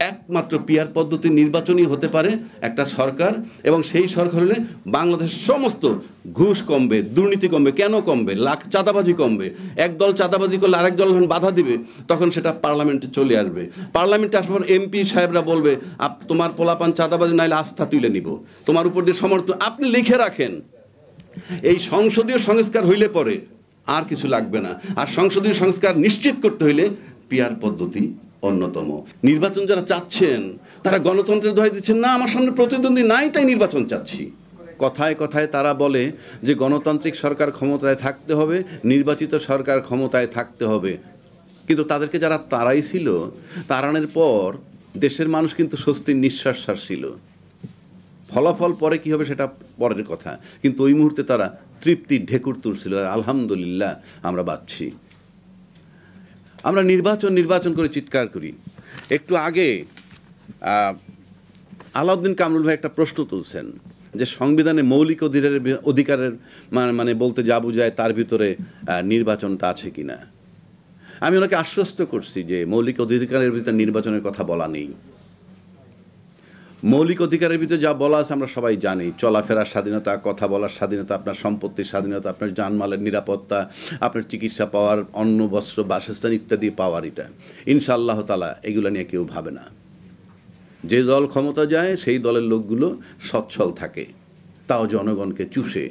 একমাত্র পিয়ার পদ্ধতির নির্বাচনই হতে পারে একটা সরকার, এবং সেই সরকার হলে বাংলাদেশের সমস্ত ঘুষ কমবে, দুর্নীতি কমবে। কেন কমবে? চাঁদাবাজি কমবে। এক দল চাঁদাবাজি করলে আরেক দল যখন বাধা দিবে তখন সেটা পার্লামেন্টে চলে আসবে। পার্লামেন্টে আসার পর এমপি সাহেবরা বলবে তোমার পোলাপান চাঁদাবাজি নাইলে আস্থা তুলে নিব, তোমার উপর দিয়ে সমর্থন। আপনি লিখে রাখেন। এই সংসদীয় সংস্কার হইলে পরে আর কিছু লাগবে না। আর সংসদীয় সংস্কার নিশ্চিত করতে হইলে পিয়ার পদ্ধতি অন্যতম। নির্বাচন যারা চাচ্ছেন তারা গণতন্ত্রের দোহাই দিচ্ছেন না, আমার সামনে প্রতিদ্বন্দ্বী নাই তাই নির্বাচন চাচ্ছি। কথায় কথায় তারা বলে যে গণতান্ত্রিক সরকার ক্ষমতায় থাকতে হবে, নির্বাচিত সরকার ক্ষমতায় থাকতে হবে। কিন্তু তাদেরকে যারা তাড়াইছিল, তাড়ানোর পর দেশের মানুষ কিন্তু স্বস্তির নিঃশ্বাস ছাড়ছিল। ফলাফল পরে কি হবে সেটা পরের কথা, কিন্তু ওই মুহূর্তে তারা তৃপ্তির ঢেকুর তুলছিল, আলহামদুলিল্লাহ আমরা বাঁচছি। আমরা নির্বাচন করে চিৎকার করি। একটু আগে আলাউদ্দিন কামরুল ভাই একটা প্রশ্ন তুলছেন যে সংবিধানে মৌলিক অধিকারের মানে বলতে যা বোঝায় তার ভিতরে নির্বাচনটা আছে কিনা। আমি ওনাকে আশ্বস্ত করছি যে মৌলিক অধিকারের ভিতরে নির্বাচনের কথা বলা নেই। মৌলিক অধিকারের ভিতরে যা বলা আছে আমরা সবাই জানি, চলাফেরার স্বাধীনতা, কথা বলার স্বাধীনতা, আপনার সম্পত্তির স্বাধীনতা, আপনার জানমালের নিরাপত্তা, আপনার চিকিৎসা পাওয়ার, অন্ন বস্ত্র বাসস্থান ইত্যাদি পাওয়ার। এটা ইনশাআল্লাহ তাআলা এগুলো নিয়ে কেউ ভাবে না। যে দল ক্ষমতা যায় সেই দলের লোকগুলো সচ্ছল থাকে, তাও জনগণকে চুষে।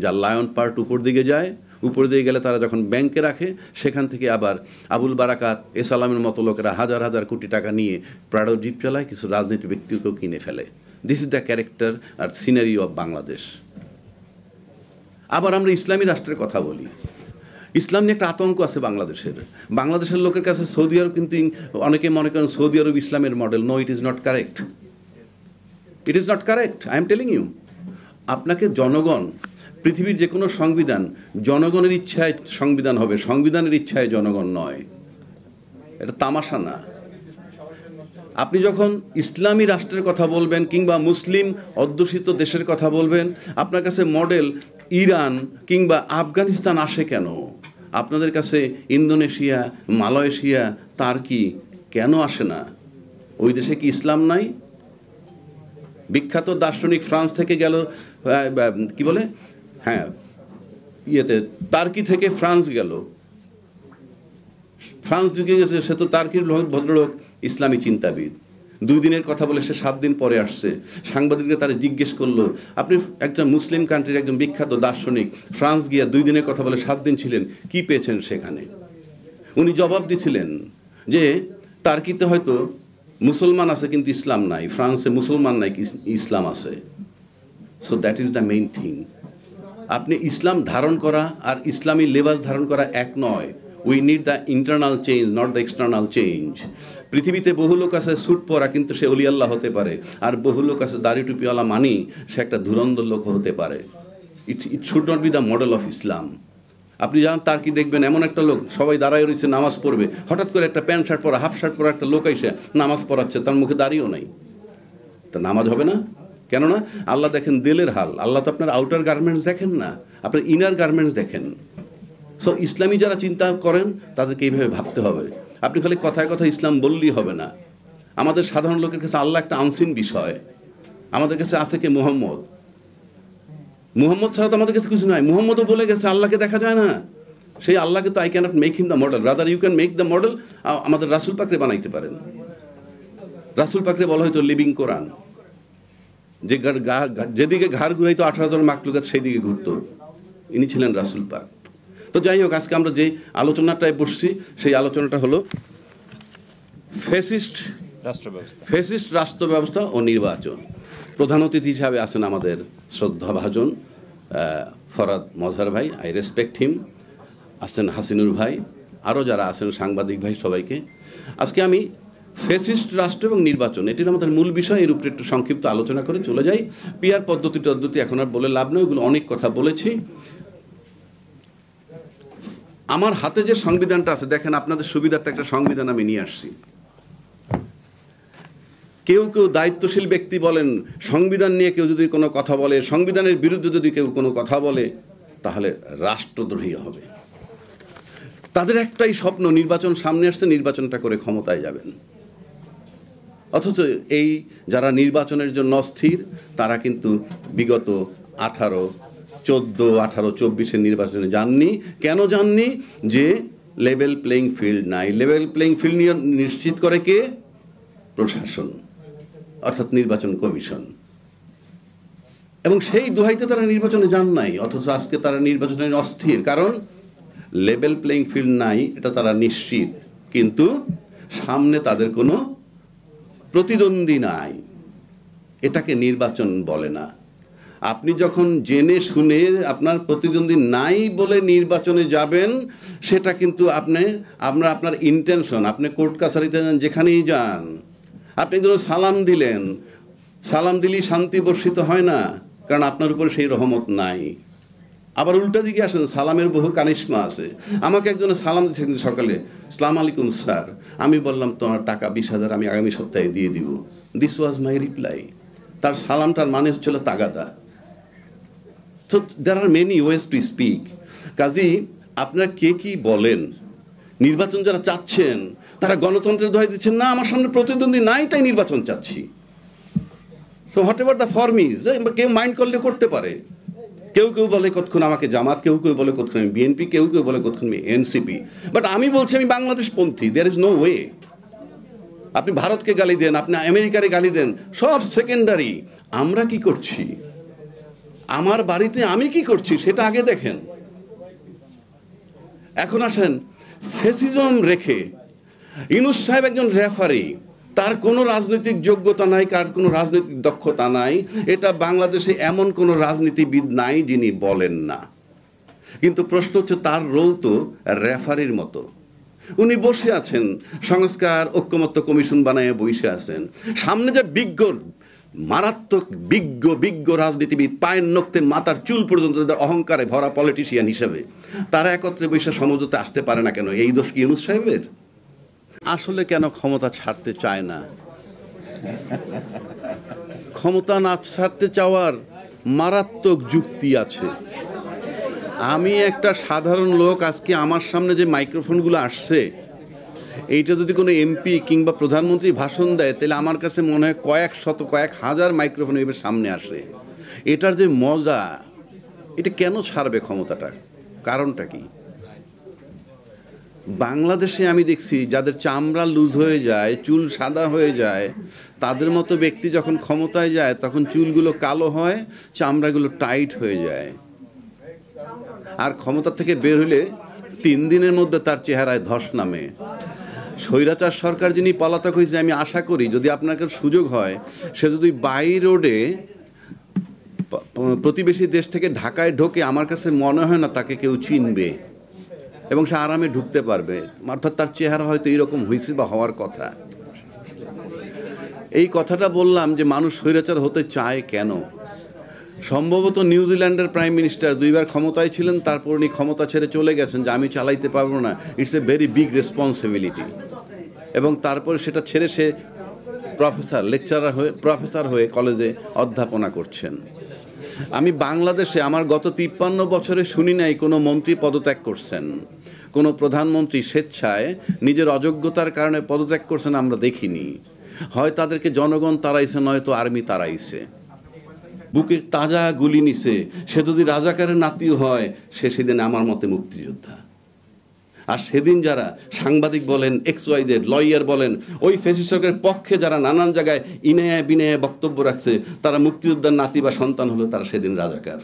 যার লায়ন পার্ট উপর দিকে যায়, উপর দিকে গেলে তারা যখন ব্যাংকে রাখে সেখান থেকে আবার আবুল বারাকাত, এসালামের মতো লোকেরা হাজার হাজার কোটি টাকা নিয়ে প্রাডো জিপ চালায়, কিছু রাজনীতি ব্যক্তিকেও কিনে ফেলে। দিস ইজ দ্য ক্যারেক্টার আর সিনারি অফ বাংলাদেশ। আবার আমরা ইসলামী রাষ্ট্রের কথা বলি। ইসলাম নিয়ে একটা আতঙ্ক আছে বাংলাদেশের লোকের কাছে। সৌদি আরব কিন্তু অনেকে মনে করেন সৌদি আরব ইসলামের model. No, it is not correct. It is not correct, I am telling you. আপনাকে জনগণ, পৃথিবীর যে কোনো সংবিধান জনগণের ইচ্ছায় সংবিধান হবে, সংবিধানের ইচ্ছায় জনগণ নয়। এটা তামাশা না। আপনি যখন ইসলামী রাষ্ট্রের কথা বলবেন কিংবা মুসলিম অধ্যুষিত দেশের কথা বলবেন, আপনার কাছে মডেল ইরান কিংবা আফগানিস্তান আসে কেন? আপনাদের কাছে ইন্দোনেশিয়া, মালয়েশিয়া, তার্কি কেন আসে না? ওই দেশে কি ইসলাম নাই? বিখ্যাত দার্শনিক ফ্রান্স থেকে গেল, কি বলে, হ্যাঁ টার্কি থেকে ফ্রান্স গেল, ফ্রান্স ঢুকে গেছে, সে তো টার্কির ভদ্রলোক, ইসলামী চিন্তাবিদ। 2 দিনের কথা বলে সে 7 দিন পরে আসছে। সাংবাদিকরা তারা জিজ্ঞেস করলো, আপনি একটা মুসলিম কান্ট্রির একজন বিখ্যাত দার্শনিক, ফ্রান্স গিয়া 2 দিনের কথা বলে 7 দিন ছিলেন, কি পেয়েছেন সেখানে? উনি জবাব দিছিলেন যে টার্কিতে হয়তো মুসলমান আছে কিন্তু ইসলাম নাই, ফ্রান্সে মুসলমান নাই ইসলাম আছে। So that is the main thing. আপনি ইসলাম ধারণ করা আর ইসলামী লেবাস ধারণ করা এক নয়। We need the internal change, not the external change. পৃথিবীতে বহু লোক আছে স্যুট পরা কিন্তু সে অলি আল্লাহ হতে পারে, আর বহু লোক আছে দাড়ি টুপিওয়ালা মানি সে একটা ধুরন্ধর লোক হতে পারে। It should not be the model of Islam. আপনি জানেন তার কি দেখবেন, এমন একটা লোক সবাই দাঁড়ায় রয়েছে নামাজ পড়বে, হঠাৎ করে একটা প্যান্ট শার্ট পরা, হাফ শার্ট পরা একটা লোক এসে নামাজ পড়াচ্ছে, তার মুখে দাঁড়িয়েও নাই, তা নামাজ হবে না? কেননা আল্লাহ দেখেন দিলের হাল। আল্লাহ তো আপনার আউটার গার্মেন্টস দেখেন না, আপনার ইনার গার্মেন্টস দেখেন। সো ইসলামী যারা চিন্তা করেন তাদেরকে এইভাবে ভাবতে হবে। আপনি খালি কথায় কথা ইসলাম বললেই হবে না। আমাদের সাধারণ লোকের কাছে আল্লাহ একটা আনসিন বিষয়। আমাদের কাছে আছে কে? মুহাম্মদ ছাড়া তো আমাদের কাছে কিছু নাই। মুহাম্মদও বলে গেছে আল্লাহকে দেখা যায় না। সেই আল্লাহকে তো I cannot make him the model, rather you can make the model. আমাদের রাসূল পাকরে বানাইতে পারেন। রাসূল পাকরে বলা হয়তো লিভিং কোরআন। যে যেদিকে ঘাড় ঘুরাইতো 18 জন মাকলুকাত সেই দিকে ঘুরতো, ইনি ছিলেন রাসূল পাক। তো যাই হোক, আজকে আমরা যে আলোচনাটায় বসছি সেই আলোচনাটা হলো ফ্যাসিস্ট রাষ্ট্র ব্যবস্থা ও নির্বাচন। প্রধান অতিথি হিসাবে আছেন আমাদের শ্রদ্ধাভাজন ফরাদ মজহার ভাই, আই রেসপেক্ট হিম। আসছেন হাসিনুর ভাই, আরও যারা আছেন সাংবাদিক ভাই, সবাইকে। আজকে আমি ফ্যাসিস্ট রাষ্ট্র এবং নির্বাচন, এটির আমাদের মূল বিষয়, এর উপরে একটু সংক্ষিপ্ত আলোচনা করে চলে যাই। পিয়ার পদ্ধতি এখন আর বলে লাভ নেই, ওগুলো অনেক কথা বলেছি। আমার হাতে যে সংবিধানটা আছে, দেখেন আপনাদের সুবিধার্থে একটা সংবিধান আমি নিয়ে আসছি। কেউ দায়িত্বশীল ব্যক্তি বলেন, সংবিধান নিয়ে কেউ যদি কোনো কথা বলে, সংবিধানের বিরুদ্ধে যদি কেউ কোনো কথা বলে, তাহলে রাষ্ট্রদ্রোহী হবে। তাদের একটাই স্বপ্ন, নির্বাচন সামনে আসছে, নির্বাচনটা করে ক্ষমতায় যাবেন। অথচ এই যারা নির্বাচনের জন্য অস্থির তারা কিন্তু বিগত 14 নির্বাচনে যাননি। কেন যাননি? যে লেভেল প্লেইং ফিল্ড নাই। লেভেল প্লেইং ফিল্ড নিশ্চিত করে কে? প্রশাসন, অর্থাৎ নির্বাচন কমিশন। এবং সেই দোহাইতে তারা নির্বাচনে যান নাই, অথচ আজকে তারা নির্বাচনে অস্থির। কারণ লেভেল প্লেইং ফিল্ড নাই, এটা তারা নিশ্চিত, কিন্তু সামনে তাদের কোনো প্রতিদ্বন্দ্বী নাই। এটাকে নির্বাচন বলে না। আপনি যখন জেনে শুনে আপনার প্রতিদ্বন্দ্বী নাই বলে নির্বাচনে যাবেন, সেটা কিন্তু আপনার ইন্টেনশন। আপনি কোর্ট কাছারিতে যান, যেখানেই যান, আপনি যখন সালাম দিলেন, সালাম দিলেই শান্তি বর্ষিত হয় না, কারণ আপনার উপরে সেই রহমত নাই। আবার উল্টা দিকে আসেন, সালামের বহু কানিশমা আছে। আমাকে একজনে সালাম দিচ্ছে সকালে, আসসালামু আলাইকুম স্যার। আমি বললাম তোমার টাকা 20,000 আমি আগামী সপ্তাহে দিয়ে দিব। This was my reply. তার সালামটার মানে হচ্ছিল তাগাদা। তো there are many ways to speak. কাজেই আপনারা কে কি বলেন, নির্বাচন যারা চাচ্ছেন তারা গণতন্ত্রের দোহাই দিচ্ছেন না, আমার সামনে প্রতিদ্বন্দ্বী নাই তাই নির্বাচন চাচ্ছি। তো what ever the form is, কেউ মাইন্ড করলে করতে পারে। কেউ কেউ বলে কতক্ষণ আমাকে জামাত, কেউ কেউ বলে কতক্ষণ আমি বিএনপি, কেউ কেউ বলে কতক্ষণ আমি এনসিপি। বাট আমি বলছি আমি বাংলাদেশপন্থী। There is no way. আপনি ভারতকে গালি দেন, আপনি আমেরিকারে গালি দেন, সব সেকেন্ডারি। আমরা কি করছি, আমার বাড়িতে আমি কি করছি সেটা আগে দেখেন। এখন আসেন, ফ্যাসিজম রেখে ইউনূস সাহেব একজন রেফারি, তার কোনো রাজনৈতিক যোগ্যতা নাই, কার কোনো রাজনৈতিক দক্ষতা নাই। এটা বাংলাদেশে এমন কোনো রাজনীতিবিদ নাই যিনি বলেন না। কিন্তু প্রশ্ন হচ্ছে, তার রোল তো রেফারির মতো। উনি বসে আছেন, সংস্কার ঐক্যমত্য কমিশন বানায় বসে আছেন। সামনে যে বিজ্ঞ, মারাত্মক বিজ্ঞ রাজনীতিবিদ, পায়ের নখতে মাথার চুল পর্যন্ত তাদের অহংকারে ভরা পলিটিশিয়ান হিসেবে, তারা একত্রে বসে সমঝোতে আসতে পারে না কেন? এই দোষ কি ইউনূস সাহেবের? আসলে কেন ক্ষমতা ছাড়তে চায় না? ক্ষমতা না ছাড়তে চাওয়ার মারাত্মক যুক্তি আছে। আমি একটা সাধারণ লোক, আজকে আমার সামনে যে মাইক্রোফোনগুলো আসছে, এইটা যদি কোনো এমপি কিংবা প্রধানমন্ত্রী ভাষণ দেয়, তাহলে আমার কাছে মনে হয় কয়েক হাজার মাইক্রোফোন এবার সামনে আসে। এটার যে মজা, এটা কেন ছাড়বে ক্ষমতাটা? কারণটা কি? বাংলাদেশে আমি দেখছি যাদের চামড়া লুজ হয়ে যায়, চুল সাদা হয়ে যায়, তাদের মতো ব্যক্তি যখন ক্ষমতায় যায় তখন চুলগুলো কালো হয়, চামড়াগুলো টাইট হয়ে যায়। আর ক্ষমতা থেকে বের হলে 3 দিনের মধ্যে তার চেহারায় ধস নামে। স্বৈরাচার সরকার যিনি পলাতক হয়েছে, আমি আশা করি যদি আপনার সুযোগ হয়, সে যদি বাই রোডে প্রতিবেশী দেশ থেকে ঢাকায় ঢোকে, আমার কাছে মনে হয় না তাকে কেউ চিনবে এবং সে আরামে ঢুকতে পারবে। অর্থাৎ তার চেহারা হয়তো এইরকম হয়েছে বা হওয়ার কথা। এই কথাটা বললাম যে মানুষ স্বৈরাচার হতে চায় কেন। সম্ভবত নিউজিল্যান্ডের প্রাইম মিনিস্টার 2 বার ক্ষমতায় ছিলেন, তারপর উনি ক্ষমতা ছেড়ে চলে গেছেন যে আমি চালাইতে পারবো না, it's a very big responsibility. এবং তারপরে সেটা ছেড়ে সে প্রফেসর হয়ে কলেজে অধ্যাপনা করছেন। আমি বাংলাদেশে আমার গত 53 বছরে শুনি নাই কোনো মন্ত্রী পদত্যাগ করছেন, কোনো প্রধানমন্ত্রী স্বেচ্ছায় নিজের অযোগ্যতার কারণে পদত্যাগ করছেন আমরা দেখিনি। হয় তাদেরকে জনগণ তাড়াইছে, নয়তো আর্মি তাড়াইছে। বুকের তাজা গুলি নিছে, সে যদি রাজাকারের নাতিও হয়, সে সেদিন আমার মতে মুক্তিযোদ্ধা। আর সেদিন যারা সাংবাদিক বলেন, XYZ লয়ার বলেন, ওই ফ্যাসিস্ট সরকারের পক্ষে যারা নানান জায়গায় ইনায়া বিনায়া বক্তব্য রাখছে, তারা মুক্তিযোদ্ধার নাতি বা সন্তান হলো, তারা সেদিন রাজাকার।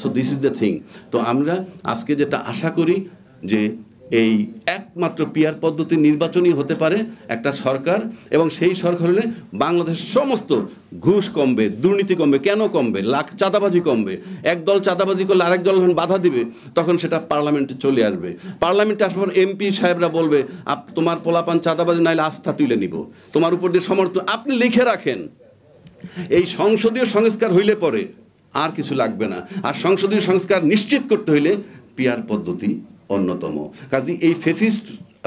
So this is the thing. তো আমরা আজকে যেটা আশা করি যে এই একমাত্র পিয়ার পদ্ধতির নির্বাচনই হতে পারে একটা সরকার, এবং সেই সরকার হলে বাংলাদেশের সমস্ত ঘুষ কমবে, দুর্নীতি কমবে। কেন কমবে? চাঁদাবাজি কমবে। একদল চাঁদাবাজি করলে আরেক দল যখন বাধা দিবে, তখন সেটা পার্লামেন্টে চলে আসবে। পার্লামেন্টে আসার পর এমপি সাহেবরা বলবে, তোমার পোলাপান চাঁদাবাজি নাইলে আস্থা তুলে নিব, তোমার উপর দিয়ে সমর্থন। আপনি লিখে রাখেন। এই সংসদীয় সংস্কার হইলে পরে আর কিছু লাগবে না। আর সংসদীয় সংস্কার নিশ্চিত করতে হইলে পিয়ার পদ্ধতি অন্যতম। কাজে এই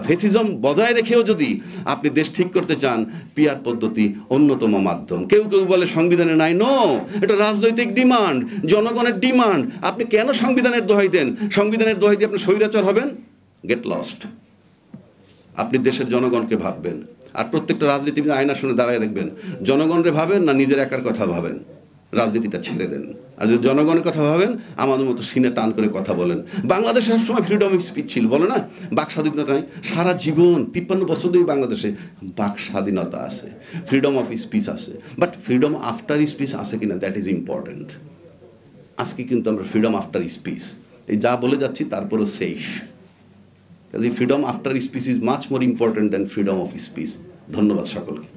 ফ্যাসিজম বজায় রেখেও যদি আপনি দেশ ঠিক করতে চান, পিয়ার পদ্ধতি অন্যতম মাধ্যম। কেউ কেউ বলে সংবিধানে নাই। নো, এটা রাজনৈতিক ডিমান্ড, জনগণের ডিমান্ড। আপনি কেন সংবিধানের দোহাই দেন? সংবিধানের দোহাই দিয়ে আপনি স্বৈরাচার হবেন? Get lost. আপনি দেশের জনগণকে ভাববেন, আর প্রত্যেকটা রাজনীতিবিদ আয়নার সামনে দাঁড়ায় দেখবেন জনগণরে ভাবেন না নিজের একার কথা ভাবেন, রাজনীতিটা ছেড়ে দেন। আর যদি জনগণের কথা ভাবেন আমাদের মতো সিনে টান করে কথা বলেন। বাংলাদেশে সবসময় ফ্রিডম অফ স্পিচ ছিল, বলো না বাক স্বাধীনতা নাই, সারা জীবন 53 বছর ধরে বাংলাদেশে বাক স্বাধীনতা আছে, ফ্রিডম অফ স্পিচ আছে, বাট ফ্রিডম আফটার স্পিচ আছে কিনা দ্যাট ইজ ইম্পর্টেন্ট। আজকে কিন্তু আমরা ফ্রিডম আফটার স্পিচ এই যা বলে যাচ্ছি তারপরে শেষ, কাজে freedom after speech is much more important than freedom of speech. ধন্যবাদ সকলকে।